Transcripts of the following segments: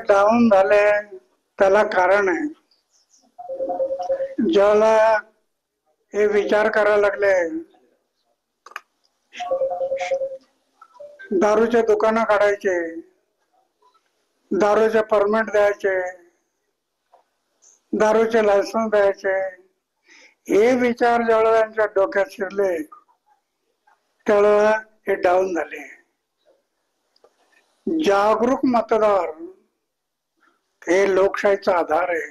Down झाले त्याला कारण आहे. ज्याला हे विचार करायला लागले, दारूचे दुकानं काढायचे, दारूचे परमिट द्यायचे, दारूचे लायसन्स द्यायचे, हे विचार ज्यावेळेला त्यांच्या डोक्यात शिरले त्यावेळेला हे डाऊन झाले. जागरूक मतदार हे लोकशाहीचा आधार आहे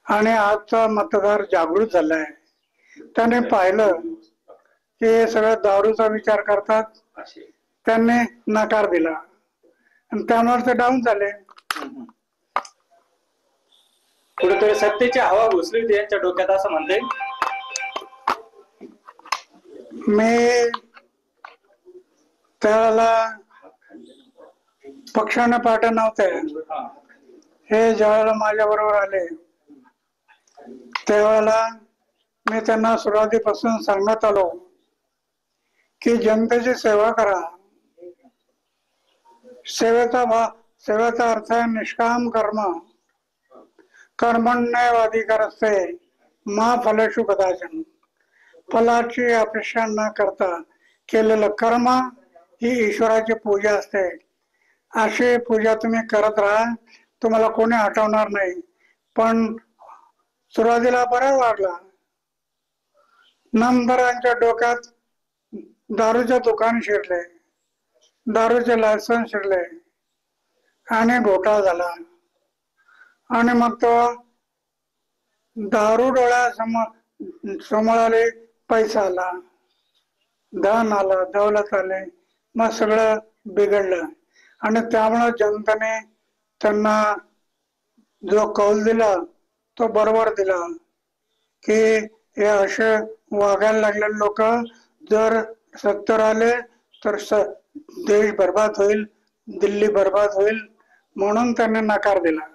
आणि आजचा मतदार जागृत झालाय. त्याने पाहिलं की हे सगळं दारूचा विचार करतात, त्यांनी नकार दिला आणि त्यामुळे ते डाऊन झाले. कुठेतरी सत्तेची हवा घुसली होती यांच्या डोक्यात असं म्हणते. मी त्यावेळेला पक्षाने पार्ट्या नव्हते, हे ज्यावेळेला माझ्या बरोबर आले त्यावेळेला मी त्यांना सुरुवातीपासून सांगत आलो की जनतेची सेवा करा. सेवेचा अर्थ आहे निष्काम कर्म. कर्मण्येवाधिकारस्ते मा फलेषु कदाचन. फलाची अपेक्षा न करता केलेलं कर्म ही ईश्वराची पूजा असते. अशी पूजा तुम्ही करत राहा, तुम्हाला कोणी हटवणार नाही. पण सुरुवातीला बरं वाटला, नंतर यांच्या डोक्यात दारूचे दुकान शिरले, दारूचे लायसन्स शिरले आणि घोटाळा झाला. आणि मग तो दारू समोर आले, पैसा आला, धन आलं, दौलत आले, मग सगळं बिघडलं. आणि त्यामुळे जनतेने त्यांना जो कौल दिला तो बरोबर दिला की हे असे वागायला लागलेले लोक जर सत्तेवर आले तर देश बर्बाद होईल, दिल्ली बर्बाद होईल, म्हणून त्यांनी नकार दिला.